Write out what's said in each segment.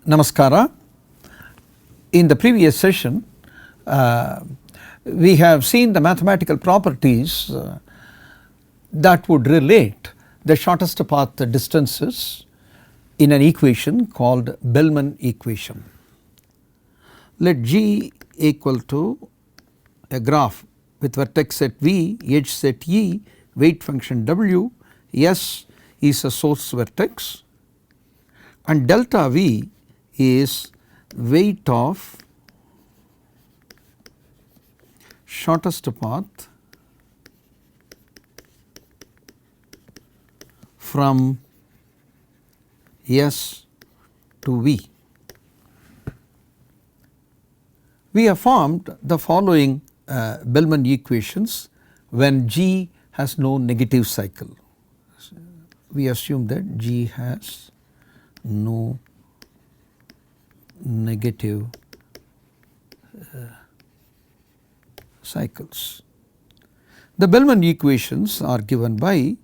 Namaskara. In the previous session, we have seen the mathematical properties that would relate the shortest path distances in an equation called Bellman equation. Let G equal to a graph with vertex set V, edge set E, weight function W, S is a source vertex, and delta V is weight of shortest path from S to V. We have formed the following Bellman equations when G has no negative cycle. We assume that G has no negative cycles. The Bellman equations are given by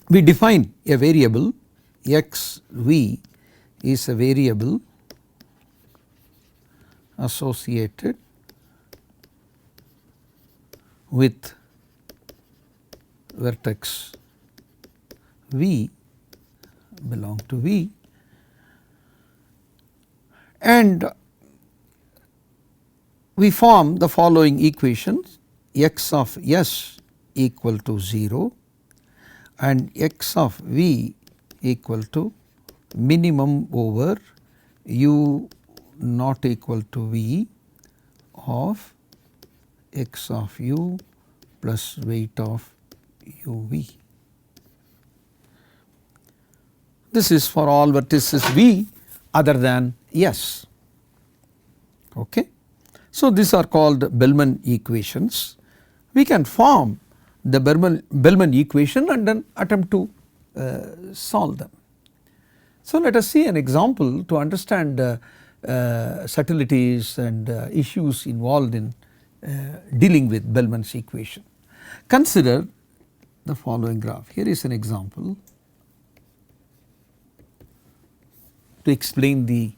we define a variable x v is a variable associated with vertex V belong to V, and we form the following equations: x of S equal to 0 and x of V equal to minimum over u not equal to V of x of u plus weight of uv. This is for all vertices V other than S. Okay. So, these are called Bellman equations. We can form the Bellman equation and then attempt to solve them. So, let us see an example to understand subtleties and issues involved in dealing with Bellman's equation. Consider the following graph. Here is an example to explain the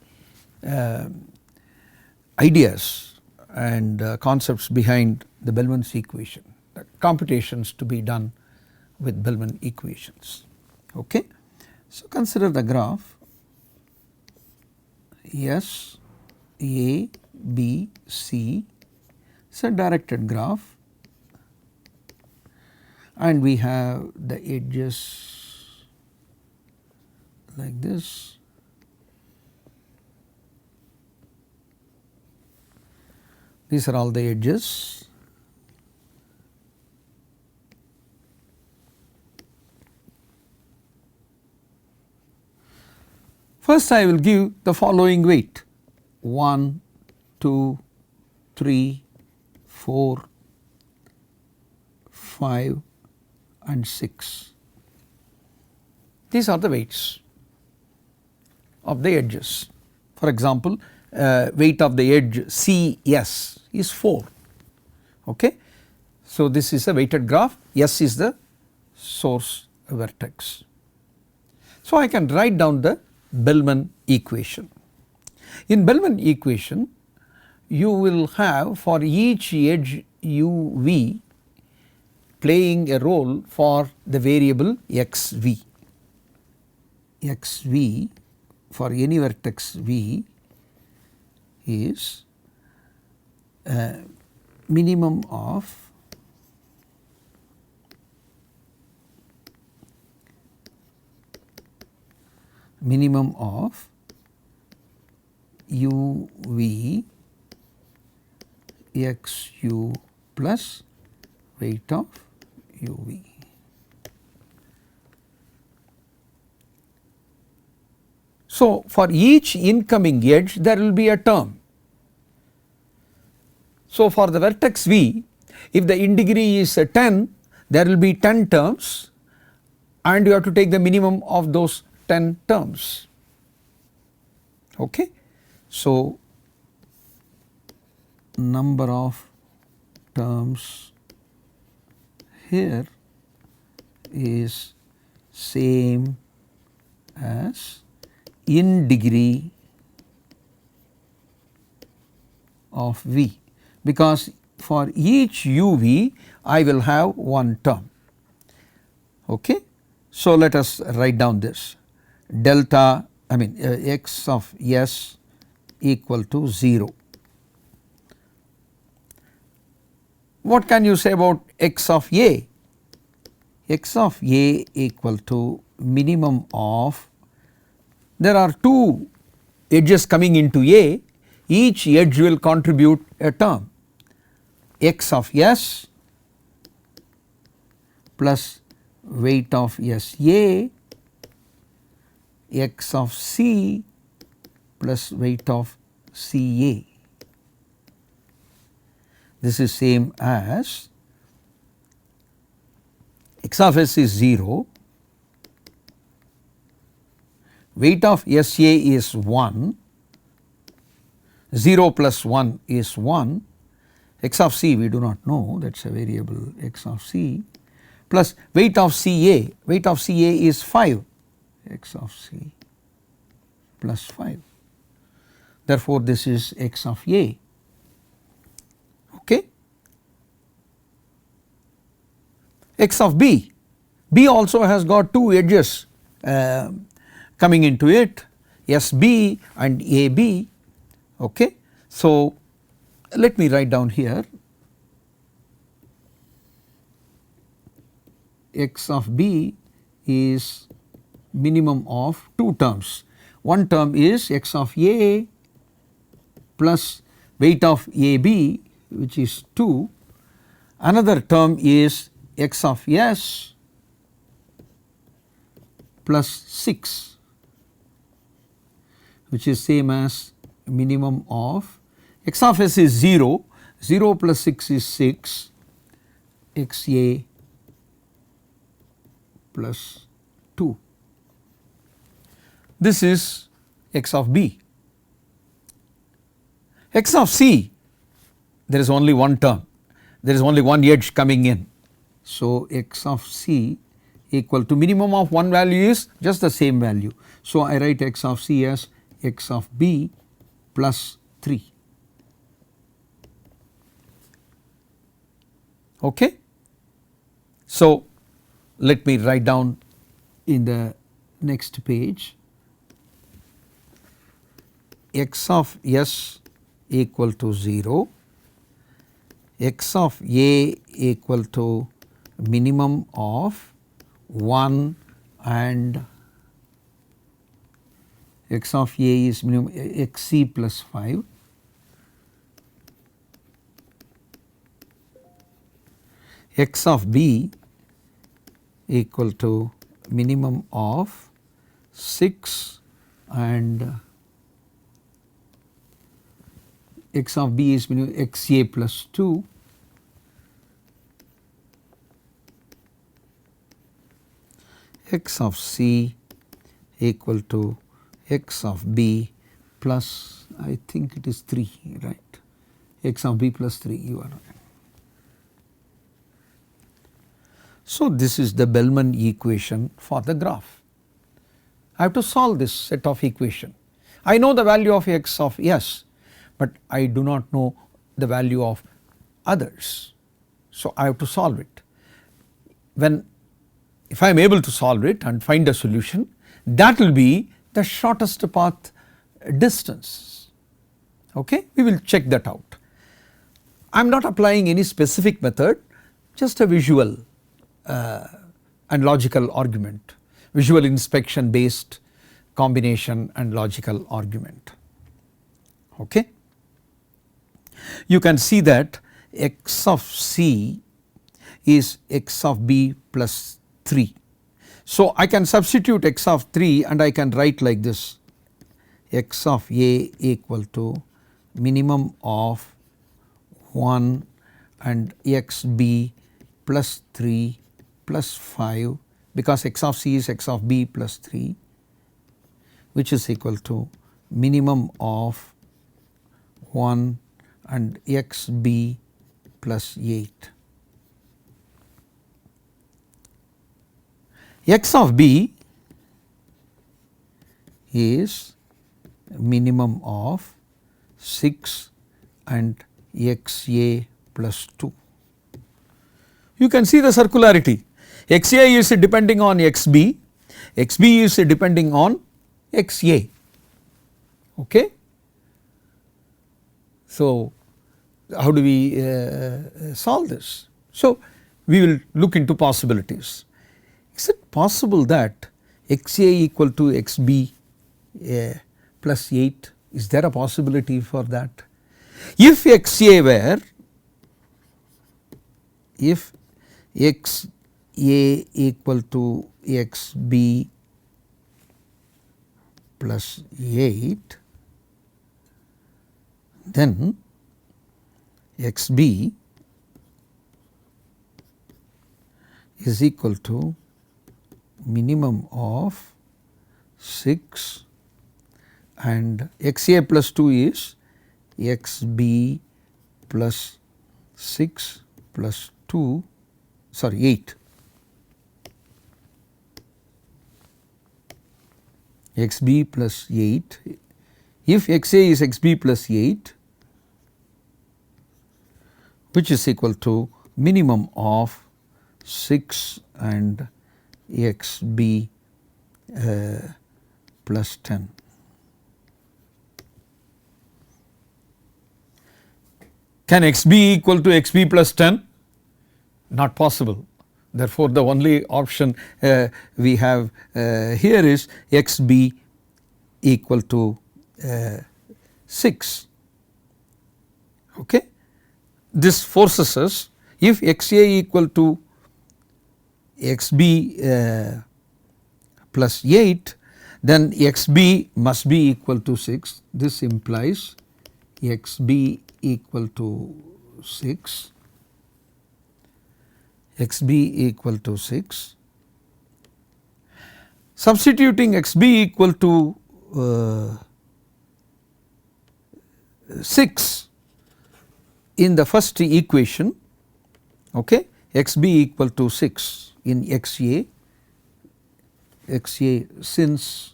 ideas and concepts behind the Bellman's equation, the computations to be done with Bellman equations. Okay. So, consider the graph S A B C. It is a directed graph and we have the edges like this. These are all the edges. First I will give the following weight: 1, 2, 3, 4, 5 and 6. These are the weights of the edges. For example, weight of the edge CS is 4. Okay. So, this is a weighted graph, S is the source vertex. So, I can write down the Bellman equation. In Bellman equation you will have for each edge uv playing a role for the variable xv. xv for any vertex v is minimum of uv xu plus weight of uv. So, for each incoming edge there will be a term. So, for the vertex V, if the in degree is 10, there will be 10 terms and you have to take the minimum of those 10 terms. Okay. So, number of terms here is same as in degree of v, because for each uv I will have one term. Okay. So, let us write down this delta x of s equal to 0. What can you say about x of a? X of a equal to minimum of, there are two edges coming into a, each edge will contribute a term, x of s plus weight of SA, x of c plus weight of CA. This is same as x of s is 0, weight of SA is 1, 0 plus 1 is 1, x of c we do not know, that is a variable x of c, plus weight of CA, weight of CA is 5, x of c plus 5. Therefore, this is x of a. Okay. X of b, b also has got two edges coming into it, SB and AB. Okay. So, let me write down here x of b is minimum of two terms. One term is x of a plus weight of AB, which is 2. Another term is x of s plus 6, which is same as minimum of x of s is 0, 0 plus 6 is 6, xa plus 2. This is x of b. X of c, there is only one term, there is only one edge coming in. So, x of c equal to minimum of one value is just the same value. So, I write x of c as x of b plus 3. Okay. So, let me write down in the next page x of s equal to 0, x of a equal to minimum of 1 and x of a is minimum xc plus 5, x of b equal to minimum of 6 and x of b is minimum xa plus 2, x of c equal to x of b plus, I think it is 3, right, x of b plus 3, you are right. So, this is the Bellman equation for the graph. I have to solve this set of equation. I know the value of x of s, but I do not know the value of others. So, I have to solve it. If I am able to solve it and find a solution, that will be the shortest path distance. Okay? We will check that out. I am not applying any specific method, just a visual and logical argument, visual inspection based combination and logical argument. Okay. You can see that x of c is x of b plus 3. So, I can substitute x of 3 and I can write like this, x of a equal to minimum of 1 and xb plus 3 plus 5, because x of c is x of b plus 3, which is equal to minimum of 1 and xb plus 8. x of b is minimum of 6 and x a plus 2. You can see the circularity. X a is depending on x b is depending on x a. Okay. So, how do we solve this? So, we will look into possibilities. Is it possible that x a equal to x b plus 8? Is there a possibility for that? If x a were, if x a equal to x b plus 8, then x b is equal to minimum of 6 and x a plus 2 is x b plus 6 plus 2 sorry 8. X b plus 8, if x a is x b plus 8, which is equal to minimum of 6 and x b plus 10. Can x b equal to x b plus 10? Not possible. Therefore, the only option we have here is x b equal to 6. Okay. This forces us, if x a equal to x b plus 8, then x b must be equal to 6. This implies x b equal to 6, x b equal to 6. Substituting x b equal to 6 in the first equation, okay, x b equal to 6 in x a since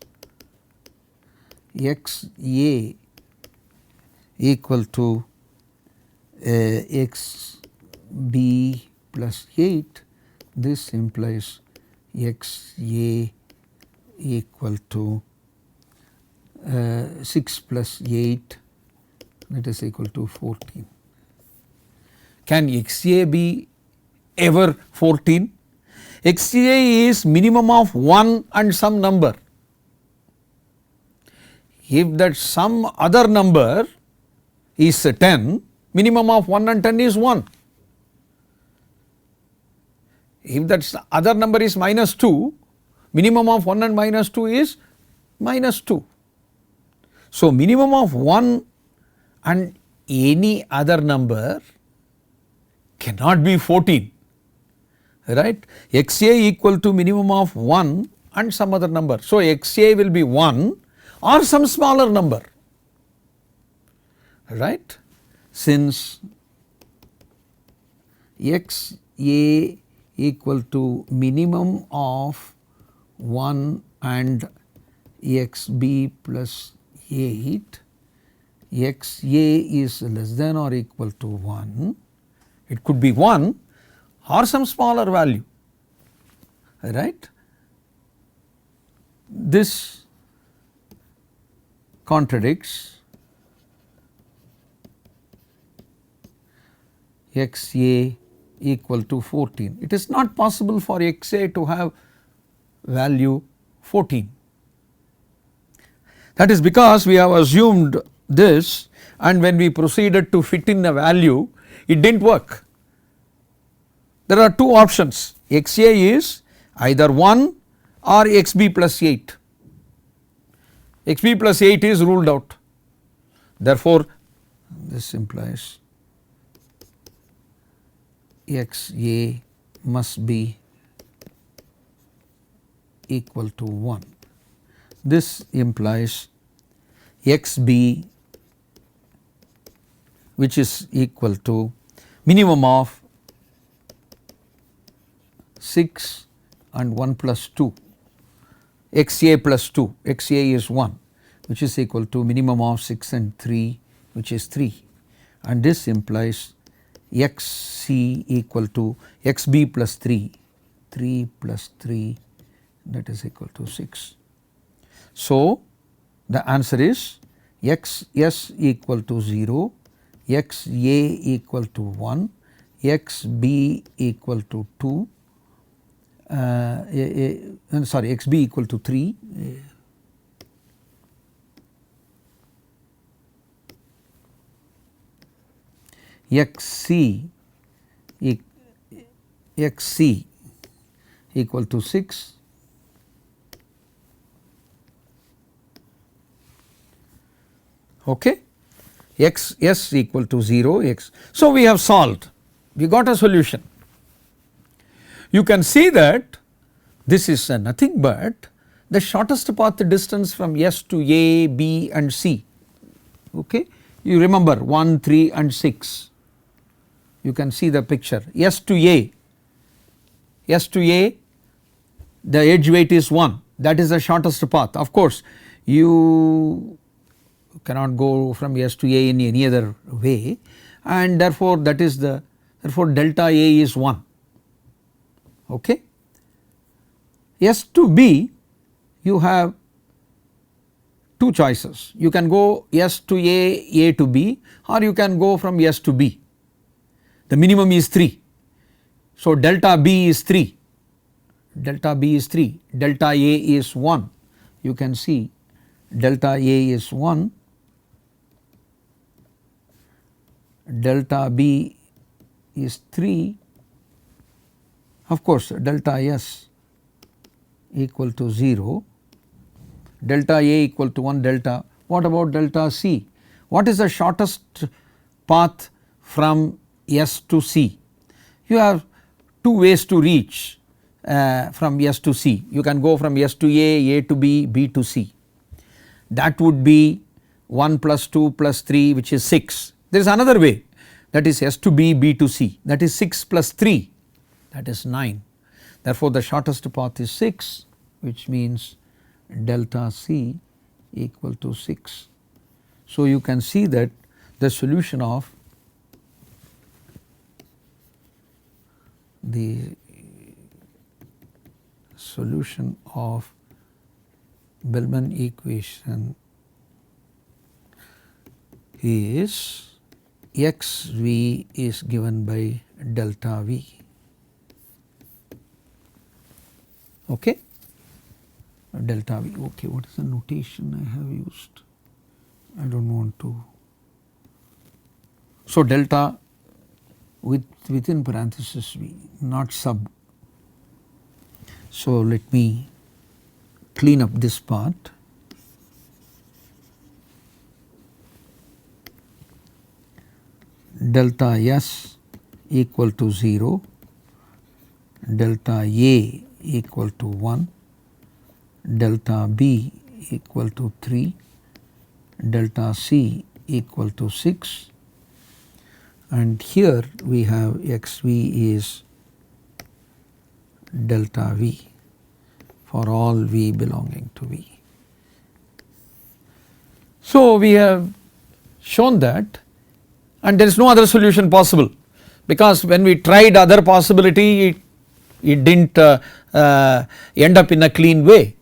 x a equal to x b plus 8, this implies x a equal to 6 plus 8, that is equal to 14. Can x a be ever 14? X a is minimum of 1 and some number. If that some other number is 10, minimum of 1 and 10 is 1. If that other number is minus 2, minimum of 1 and minus 2 is minus 2. So, minimum of 1 and any other number cannot be 14, right. X a equal to minimum of 1 and some other number. So, x a will be 1 or some smaller number, right. Since x a equal to minimum of 1 and x b plus 8, x a is less than or equal to 1, it could be 1 or some smaller value, right. This contradicts x a equal to 14. It is not possible for x a to have value 14. That is because we have assumed this, and when we proceeded to fit in a value, it did not work. There are two options, x a is either 1 or x b plus 8. X b plus 8 is ruled out. Therefore, this implies x a must be equal to 1. This implies x b, which is equal to minimum of 6 and 1 plus 2, xa plus 2, xa is 1, which is equal to minimum of 6 and 3, which is 3, and this implies xc equal to xb plus 3, 3 plus 3, that is equal to 6. So the answer is xs equal to 0, xa equal to 1, xb equal to 2, sorry, xb equal to 3, xc equal to 6, okay, xs equal to 0, x. So we have solved, we got a solution. You can see that this is nothing but the shortest path distance from S to A, B and C, okay. You remember 1, 3 and 6, you can see the picture. S to A, the edge weight is 1, that is the shortest path. Of course you cannot go from S to A in any other way, and therefore that is the, therefore delta A is 1, okay. S to B, you have two choices, you can go S to A to B, or you can go from S to B. The minimum is 3, so delta B is 3, delta B is 3, delta A is 1, you can see delta A is 1, delta B is 3, of course delta S equal to 0, delta A equal to 1, delta, what about delta C? What is the shortest path from S to C? You have two ways to reach from S to C. You can go from S to A to B, B to C. That would be 1 plus 2 plus 3, which is 6. There is another way, that is S to B, B to C, that is 6 plus 3, that is 9. Therefore the shortest path is 6, which means delta C equal to 6. So you can see that the solution of Bellman equation is xv is given by delta V, okay, delta V, okay. What is the notation I have used? I do not want to. So delta within parenthesis V, not sub. So let me clean up this part. Delta S equal to 0, delta A equal to 1, delta B equal to 3, delta C equal to 6, and here we have xv is delta V for all V belonging to V. So we have shown that, and there is no other solution possible, because when we tried other possibility it did not end up in a clean way.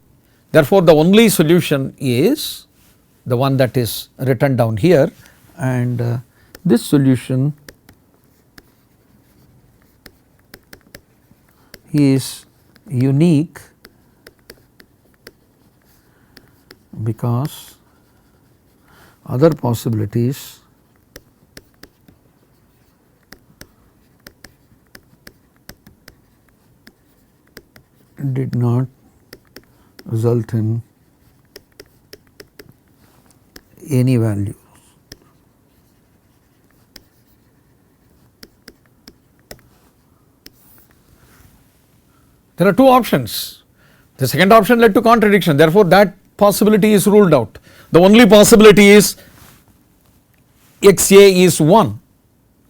Therefore the only solution is the one that is written down here, and this solution is unique because other possibilities did not result in any value. There are two options. The second option led to contradiction, therefore that possibility is ruled out. The only possibility is xa is 1,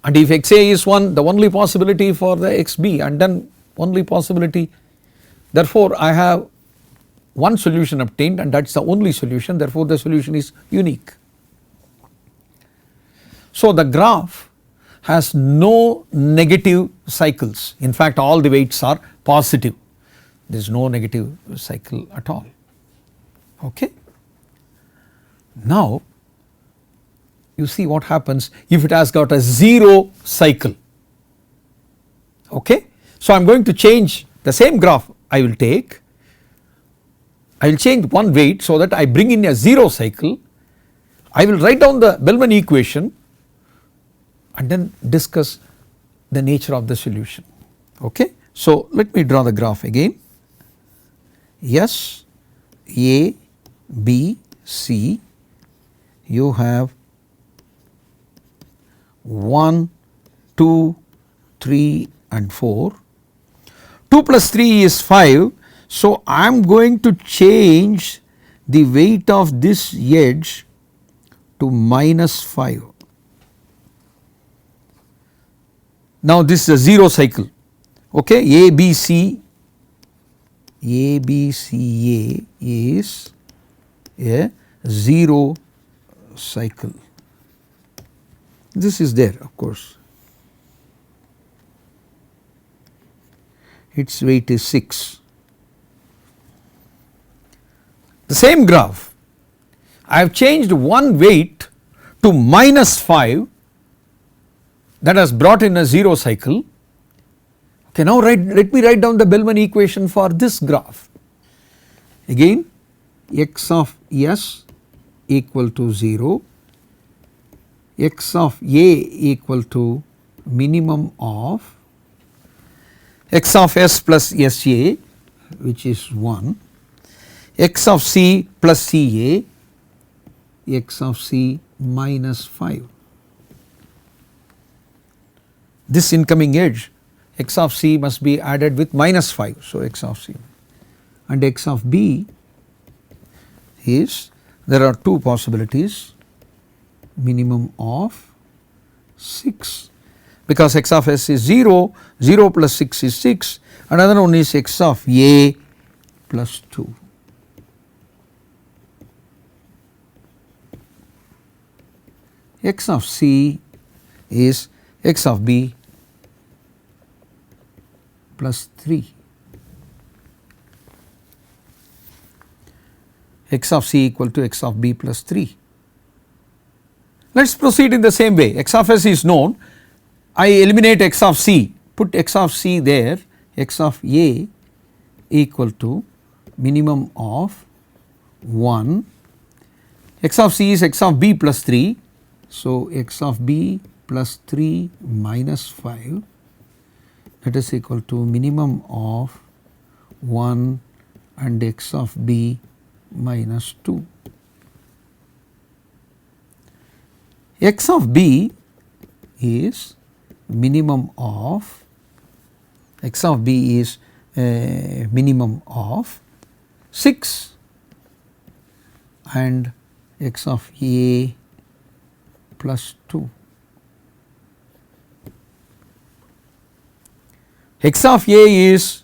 and if xa is 1, the only possibility for the xb, and then only possibility Therefore, I have one solution obtained and that is the only solution, therefore, the solution is unique. So, the graph has no negative cycles, in fact all the weights are positive, there is no negative cycle at all. Okay. Now, you see what happens if it has got a 0 cycle. Okay. So, I am going to change the same graph I will take, I will change one weight so that I bring in a 0 cycle, I will write down the Bellman equation and then discuss the nature of the solution. Okay. So, let me draw the graph again. S, A, B, C, you have 1, 2, 3 and 4. 2 plus 3 is 5. So, I am going to change the weight of this edge to minus 5. Now, this is a 0 cycle. Okay. A, B, C, A, B, C, A is a 0 cycle. This is there of course, its weight is 6. The same graph, I have changed one weight to minus 5, that has brought in a 0 cycle. Okay, now let me write down the Bellman equation for this graph. Again, x of s equal to 0, x of a equal to minimum of x of s plus sa, which is 1, x of c plus ca, x of c minus 5. This incoming edge x of c must be added with minus 5. So, x of c and x of b is, there are two possibilities, minimum of 6, because x of s is 0, 0 plus 6 is 6, another one is x of a plus 2. X of c is x of b plus 3, x of c equal to x of b plus 3. Let us proceed in the same way. X of s is known, I eliminate x of c, put x of c there, x of a equal to minimum of 1, x of c is x of b plus 3. So, x of b plus 3 minus 5, that is equal to minimum of 1 and x of b minus 2. X of b is minimum of, x of b is minimum of 6 and x of a plus 2. X of a is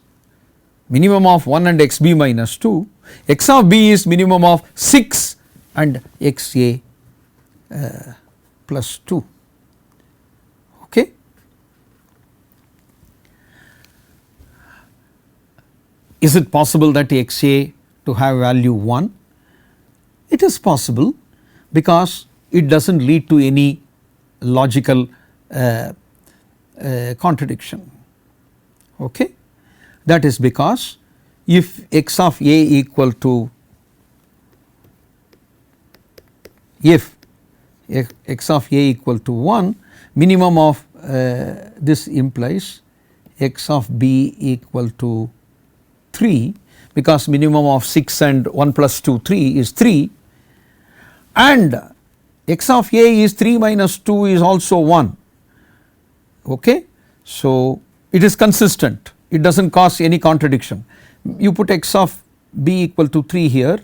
minimum of 1 and x b minus 2, x of b is minimum of 6 and x a plus 2. Okay. Is it possible that x a to have value 1? It is possible, because it does not lead to any logical contradiction. Okay. That is because if x of a equal to, if x of a equal to 1, minimum of this implies x of b equal to 3, because minimum of 6 and 1 plus 2 3 is 3, and x of a is 3 minus 2 is also 1. Okay. So, it is consistent, it does not cause any contradiction. You put x of b equal to 3 here,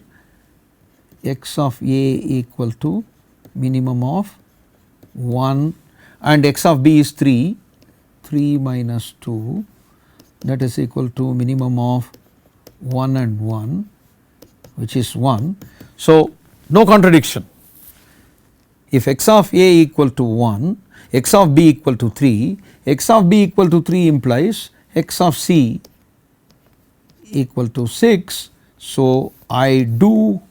x of a equal to minimum of 1 and x of b is 3, 3 minus 2, that is equal to minimum of 1 and 1, which is 1. So, no contradiction. If x of a equal to 1, x of b equal to 3, x of b equal to 3 implies x of c equal to 6. So, I do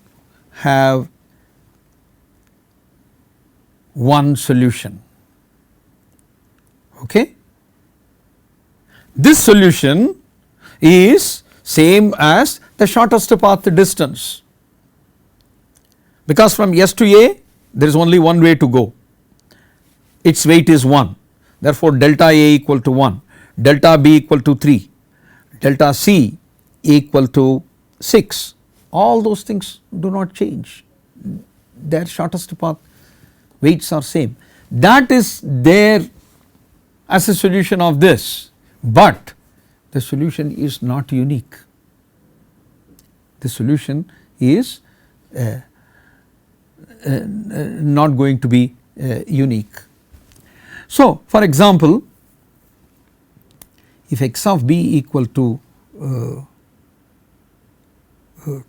have one solution. Okay. This solution is same as the shortest path distance, because from S to A there is only one way to go, its weight is 1, therefore delta A equal to 1, delta B equal to 3, delta C equal to 6, all those things do not change, their shortest path weights are same. That is there as a solution of this, but the solution is not unique. The solution is not going to be unique. So, for example, if x of b equal to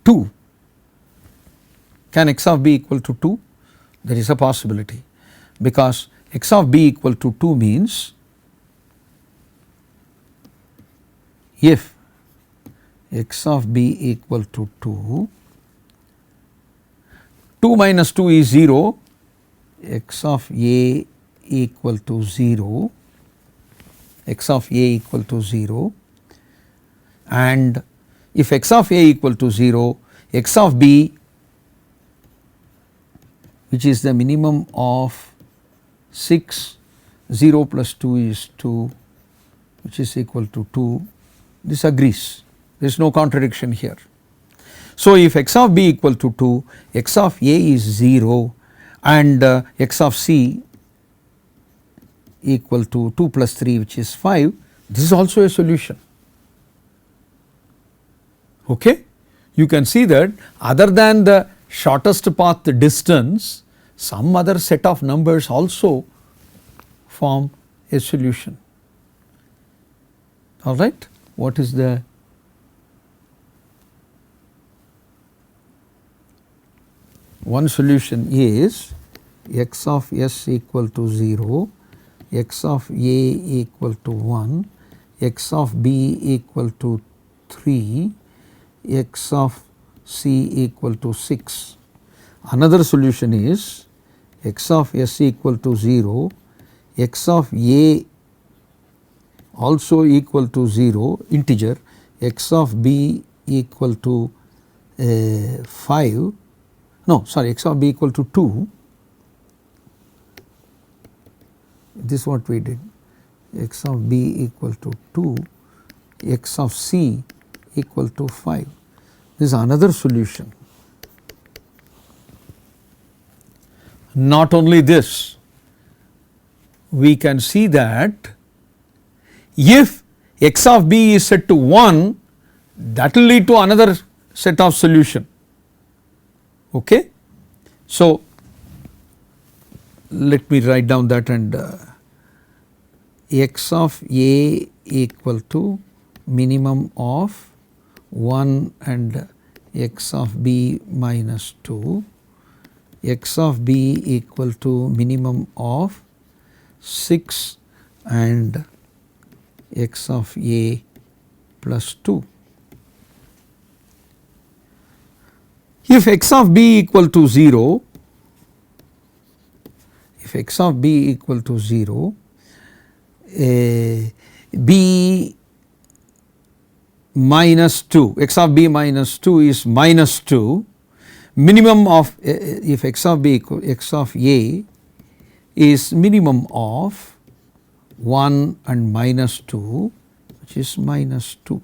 2, can x of b equal to 2? There is a possibility, because x of b equal to 2 means if x of b equal to 2, 2 minus 2 is 0, x of a equal to 0, x of a equal to 0, and if x of a equal to 0, x of b, which is the minimum of 6, 0 plus 2 is 2, which is equal to 2, this agrees, there is no contradiction here. So, if x of b equal to 2, x of a is 0 and x of c equal to 2 plus 3, which is 5, this is also a solution. Okay? You can see that other than the shortest path distance, some other set of numbers also form a solution. All right. What is the one solution is x of s equal to 0, x of a equal to 1, x of b equal to 3, x of c equal to 6. Another solution is x of s equal to 0, x of a also equal to 0 integer, x of b equal to 5, no sorry, x of b equal to 2, this is what we did, x of b equal to 2, x of c equal to 5, this is another solution. Not only this, we can see that if x of b is set to 1, that will lead to another set of solution. Okay? So, let me write down that, and x of a equal to minimum of 1 and x of b minus 2, x of b equal to minimum of 6 and x of a plus 2. If x of b equal to 0, if x of b equal to 0, b minus 2, x of b minus 2 is minus 2, minimum of if x of b equal x of a is minimum of 1 and minus 2, which is minus 2.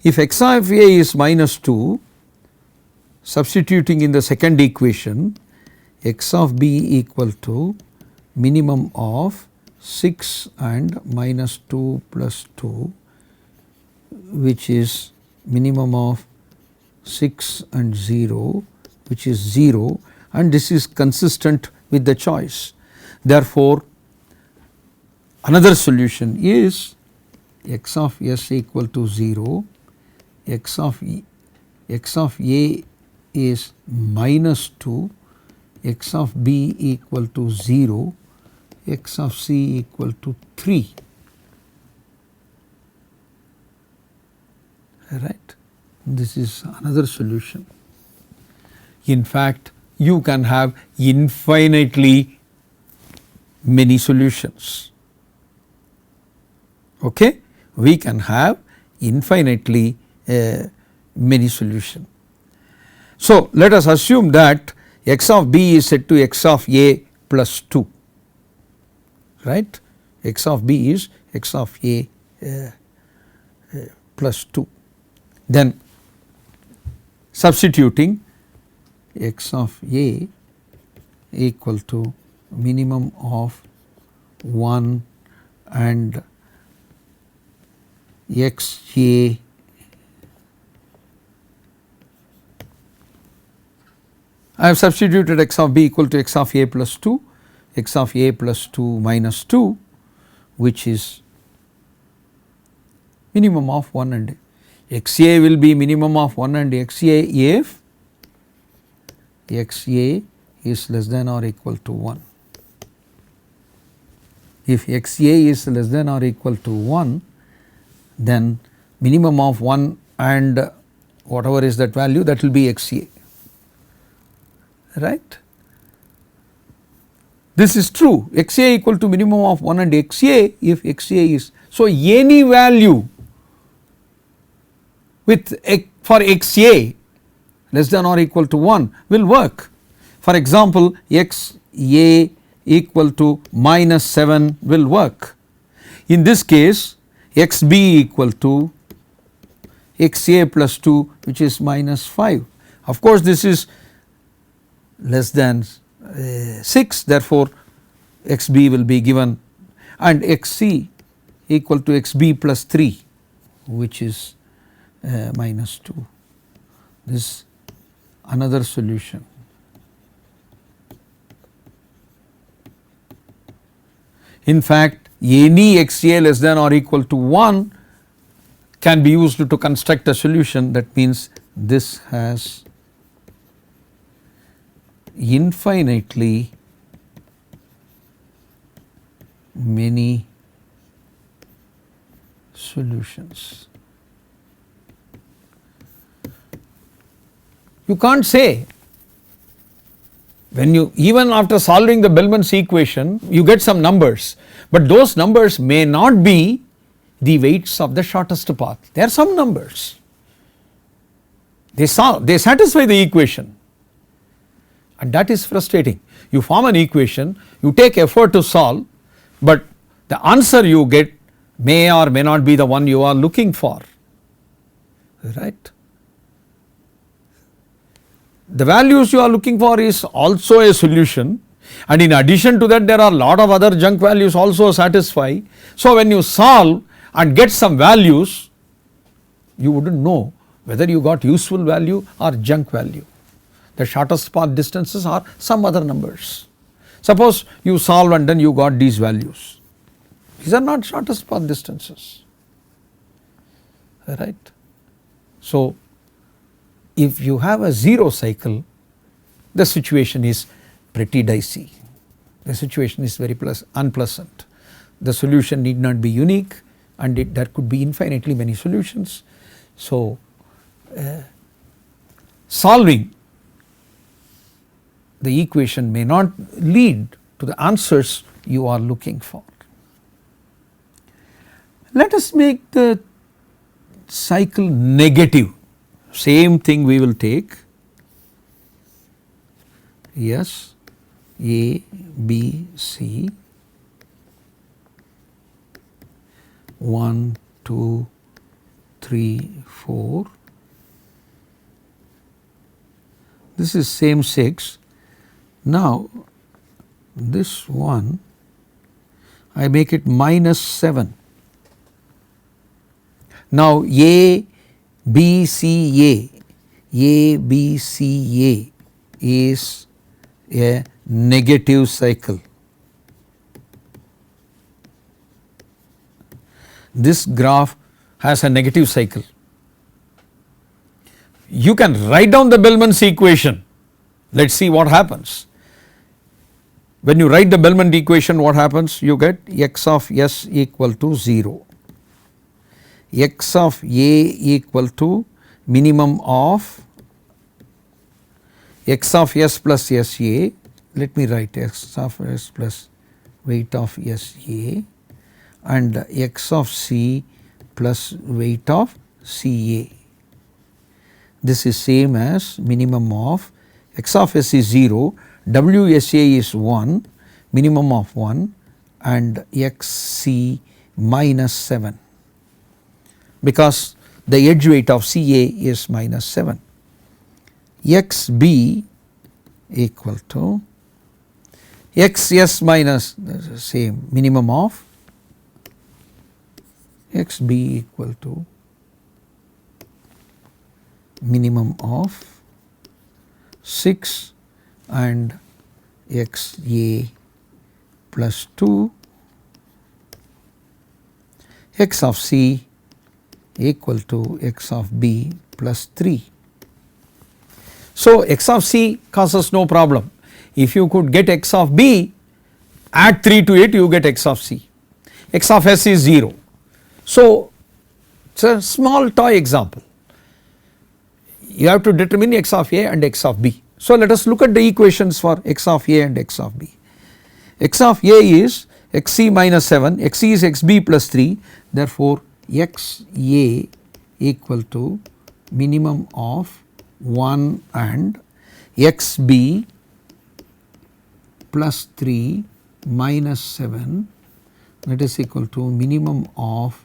If x of a is minus 2, substituting in the second equation, x of b equal to minimum of 6 and minus 2 plus 2, which is minimum of 6 and 0, which is 0, and this is consistent with the choice. Therefore, another solution is x of s equal to 0, x of a is minus 2, x of b equal to 0, x of c equal to 3. Right. This is another solution. In fact, you can have infinitely many solutions. Okay? We can have infinitely many solutions. So, let us assume that x of b is set to x of a plus 2, right. X of b is x of a plus 2. Then substituting x of a equal to minimum of 1 and x a I have substituted x of b equal to x of a plus 2, x of a plus 2 minus 2, which is minimum of 1 and x a will be minimum of 1 and x a if x a is less than or equal to 1. If x a is less than or equal to 1, then minimum of 1 and whatever is that value, that will be x a, right. This is true, x a equal to minimum of 1 and x a if x a is. So, any value with for x a less than or equal to 1 will work. For example, x a equal to minus 7 will work. In this case, x b equal to x a plus 2, which is minus 5. Of course, this is less than 6, therefore, x b will be given, and x c equal to x b plus 3, which is minus 2. This another solution. In fact, any x a less than or equal to 1 can be used to construct a solution. That means this has infinitely many solutions. You can't say, when you even after solving the Bellman's equation you get some numbers, but those numbers may not be the weights of the shortest path. There are some numbers, they satisfy the equation, and that is frustrating. You form an equation, you take effort to solve, but the answer you get may or may not be the one you are looking for, right. The values you are looking for is also a solution, and in addition to that there are a lot of other junk values also satisfy. So, when you solve and get some values, you would not know whether you got useful value or junk value. The shortest path distances are some other numbers. Suppose you solve and then you got these values, these are not shortest path distances, right. So, if you have a 0 cycle, the situation is pretty dicey, the situation is very unpleasant. The solution need not be unique, and there could be infinitely many solutions. So, solving the equation may not lead to the answers you are looking for. Let us make the cycle negative. Same thing we will take, yes, A, B, C, 1, 2, 3, 4. This is same 6. Now, this one I make it minus 7. Now, A, B, C, A, B, C, A is a negative cycle. this graph has a negative cycle. You can write down the Bellman's equation. Let us see what happens. When you write the Bellman equation, what happens? You get x of s equal to 0, x of a equal to minimum of x of s plus sa. Let me write x of s plus weight of sa and x of c plus weight of ca. This is same as minimum of x of s is 0, wsa is 1, minimum of 1 and xc minus 7, because the edge weight of ca is minus 7. xb equal to xs minus the same minimum of xb equal to minimum of 6 and xa plus 2, x of c equal to x of b plus 3. So, x of c causes no problem. If you could get x of b, add 3 to it, you get x of c. X of s is 0. So, it is a small toy example. You have to determine x of a and x of b. So, let us look at the equations for x of a and x of b. X of a is xc minus 7, xc is xb plus 3, therefore, xa equal to minimum of 1 and xb plus 3 minus 7, that is equal to minimum of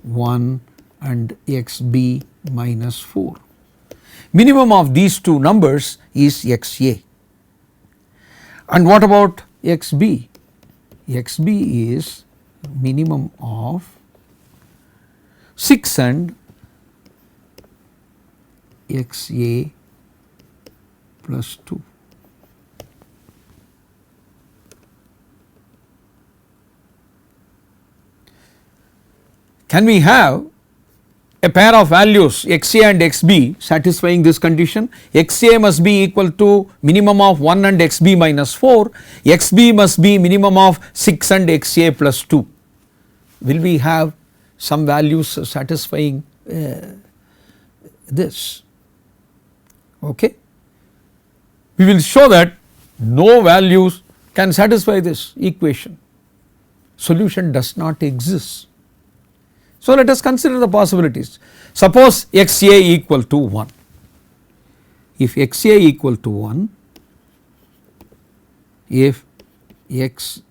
1 and xb minus 4. Minimum of these two numbers is xa. And what about xb? xb is minimum of 6 and xa plus 2. Can we have a pair of values xa and xb satisfying this condition? Xa must be equal to minimum of 1 and xb minus 4, xb must be minimum of 6 and xa plus 2. Will we have some values satisfying this? Okay. We will show that no values can satisfy this equation. Solution does not exist. So, let us consider the possibilities. Suppose xa equal to 1. If xa equal to 1, if xa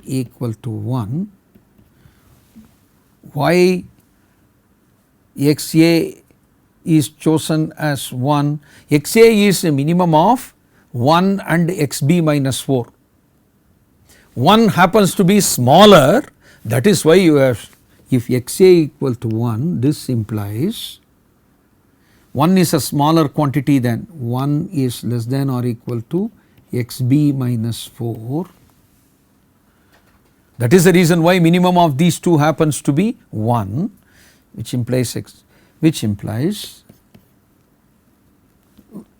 equal to 1, why xa is chosen as 1? xa is a minimum of 1 and xb minus 4. 1 happens to be smaller, that is why you have, if xa equal to 1, this implies 1 is a smaller quantity than 1 is less than or equal to xb minus 4. That is the reason why minimum of these two happens to be 1, which implies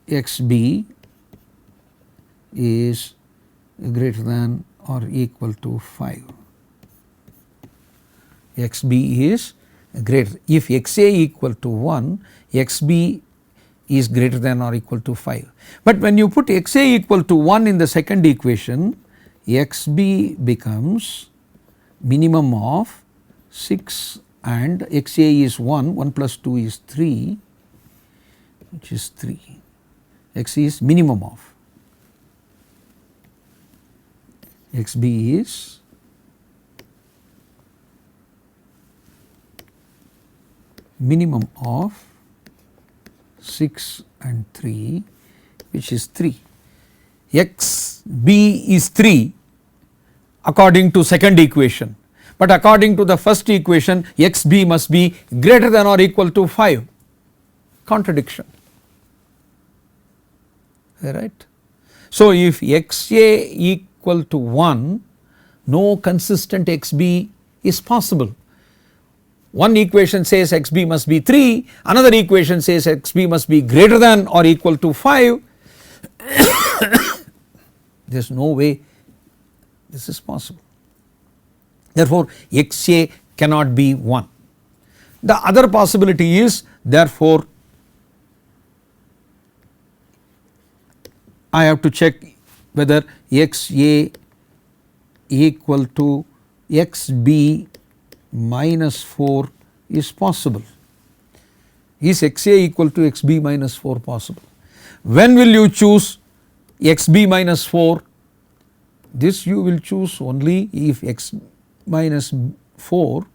xb is greater than or equal to 5. xb is greater. If xa equal to 1, xb is greater than or equal to 5. But when you put xa equal to 1 in the second equation, xb becomes minimum of 6 and xa is 1, 1 plus 2 is 3, which is 3. X is minimum of, xb is minimum of 6 and 3, which is 3. xb is 3 according to second equation, but according to the first equation xb must be greater than or equal to 5. Contradiction, right. So, if xa equal to 1, no consistent xb is possible, One equation says xb must be 3, another equation says xb must be greater than or equal to 5. There is no way this is possible. Therefore, xa cannot be 1. The other possibility is, therefore, I have to check whether xa equal to xb minus 4 is possible. Is xa equal to xb minus 4 possible? When will you choose xb minus 4? This you will choose only if x minus 4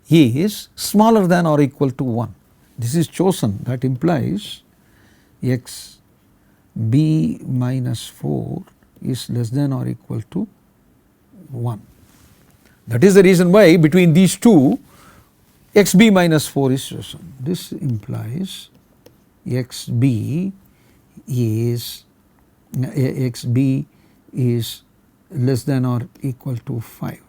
is smaller than or equal to 1. This is chosen, that implies x b minus 4 is less than or equal to 1. That is the reason why between these two xb minus 4 is chosen. This implies xb is less than or equal to 5.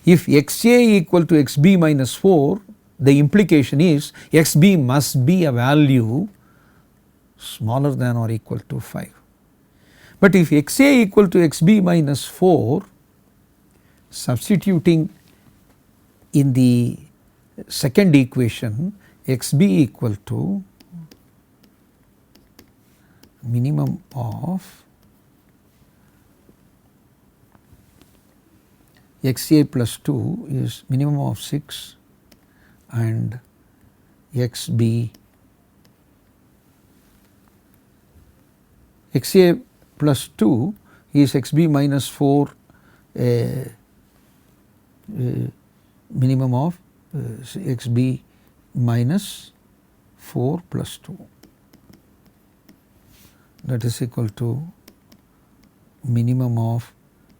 If xa equal to xb minus 4, the implication is xb must be a value smaller than or equal to 5. But if xa equal to xb minus 4, substituting in the second equation, xb equal to minimum of xa plus 2 is minimum of 6 and xb xa plus 2 is xb minus 4 minimum of xb minus 4 plus 2, that is equal to minimum of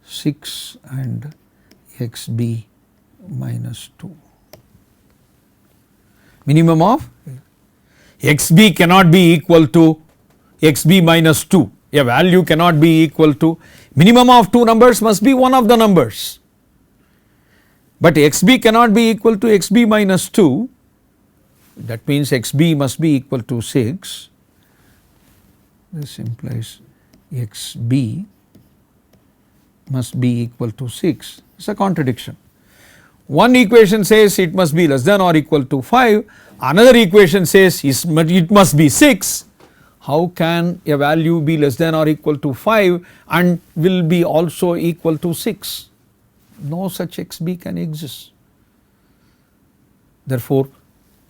6 and xb minus 2. Minimum of xb cannot be equal to xb minus 2, a value cannot be equal to minimum of two numbers must be one of the numbers, but xb cannot be equal to xb minus 2, that means xb must be equal to 6. This implies xb must be equal to 6. It is a contradiction. One equation says it must be less than or equal to 5, another equation says it must be 6. How can a value be less than or equal to 5 and will be also equal to 6? No such xb can exist. Therefore,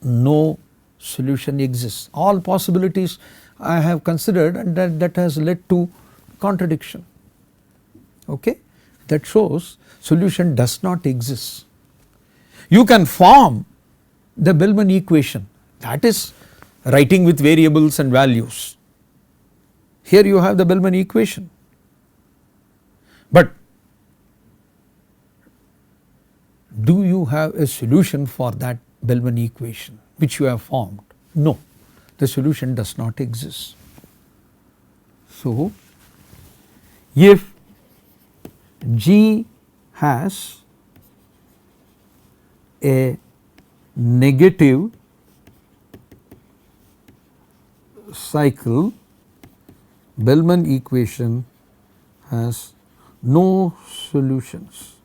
no solution exists. All possibilities I have considered, and that has led to contradiction. Okay? That shows solution does not exist. You can form the Bellman equation, that is writing with variables and values. Here you have the Bellman equation, but do you have a solution for that Bellman equation which you have formed? No, the solution does not exist. So, if G has a negative cycle, Bellman equation has no solutions.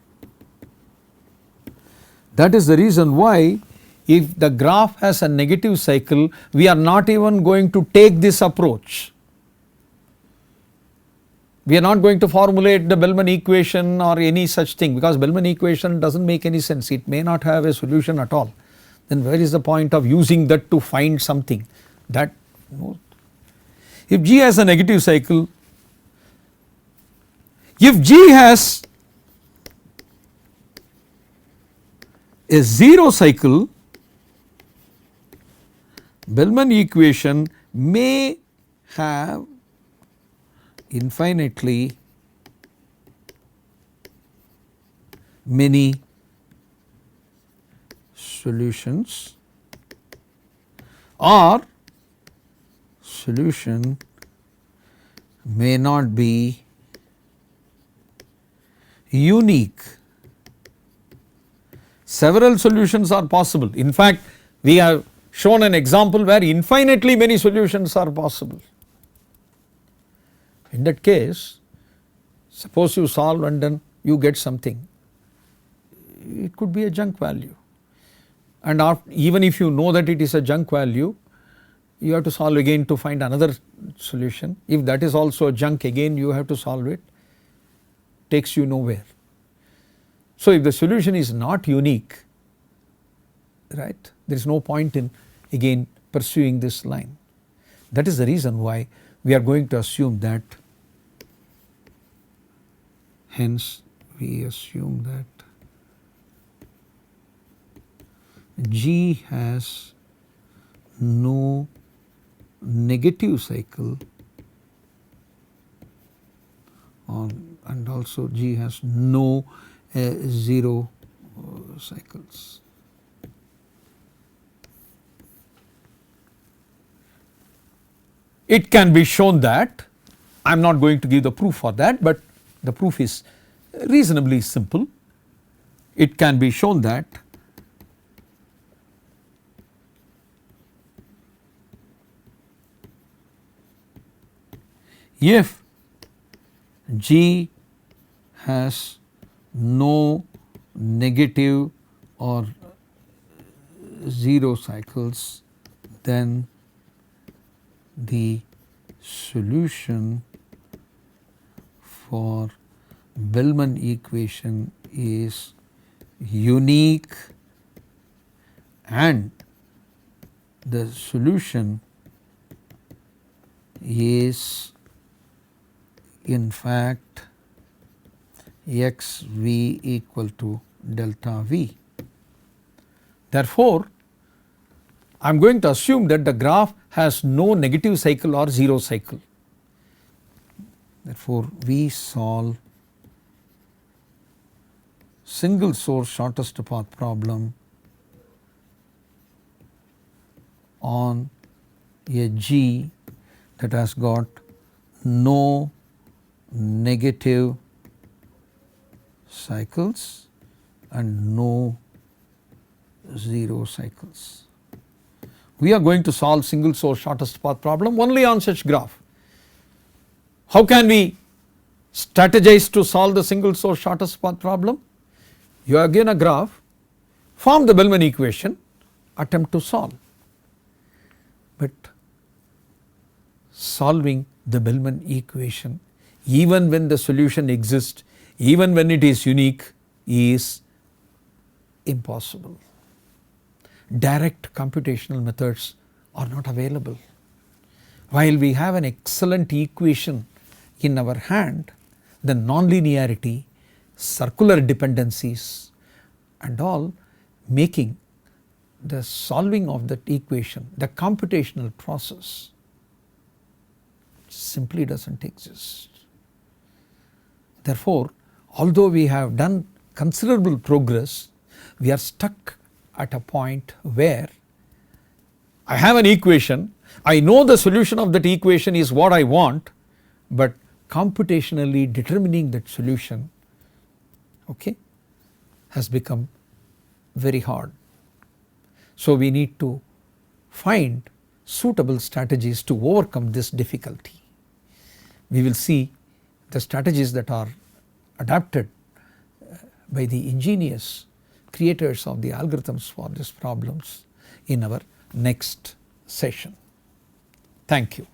That is the reason why if the graph has a negative cycle, we are not even going to take this approach. We are not going to formulate the Bellman equation or any such thing, because Bellman equation does not make any sense. It may not have a solution at all. Then where is the point of using that to find something? That no. If G has a negative cycle, if G has a 0 cycle, Bellman equation may have infinitely many solutions, or solution may not be unique. several solutions are possible. In fact, we have shown an example where infinitely many solutions are possible. In that case, suppose you solve and then you get something, it could be a junk value, and even if you know that it is a junk value, you have to solve again to find another solution. If that is also a junk, again you have to solve it, takes you nowhere. So if the solution is not unique, right, there is no point in again pursuing this line. That is the reason why we are going to assume that, hence we assume that G has no negative cycle and also G has no zero cycles. It can be shown that, I am not going to give the proof for that, but the proof is reasonably simple. It can be shown that if G has no negative or zero cycles, then the solution for Bellman equation is unique and the solution is in fact x v equal to delta v. Therefore, I am going to assume that the graph has no negative cycle or zero cycle. Therefore, we solve single source shortest path problem on a G that has got no negative cycles and no zero cycles. We are going to solve single source shortest path problem only on such graph. How can we strategize to solve the single source shortest path problem? You are given a graph, form the Bellman equation, attempt to solve. But solving the Bellman equation, even when the solution exists, even when it is unique, is impossible. Direct computational methods are not available. While we have an excellent equation in our hand, the nonlinearity, circular dependencies and all, making the solving of that equation, the computational process, simply does not exist. Therefore, although we have done considerable progress, we are stuck at a point where I have an equation, I know the solution of that equation is what I want, but computationally determining that solution, okay, has become very hard. So we need to find suitable strategies to overcome this difficulty. We will see the strategies that are adapted by the ingenious creators of the algorithms for these problems in our next session. Thank you.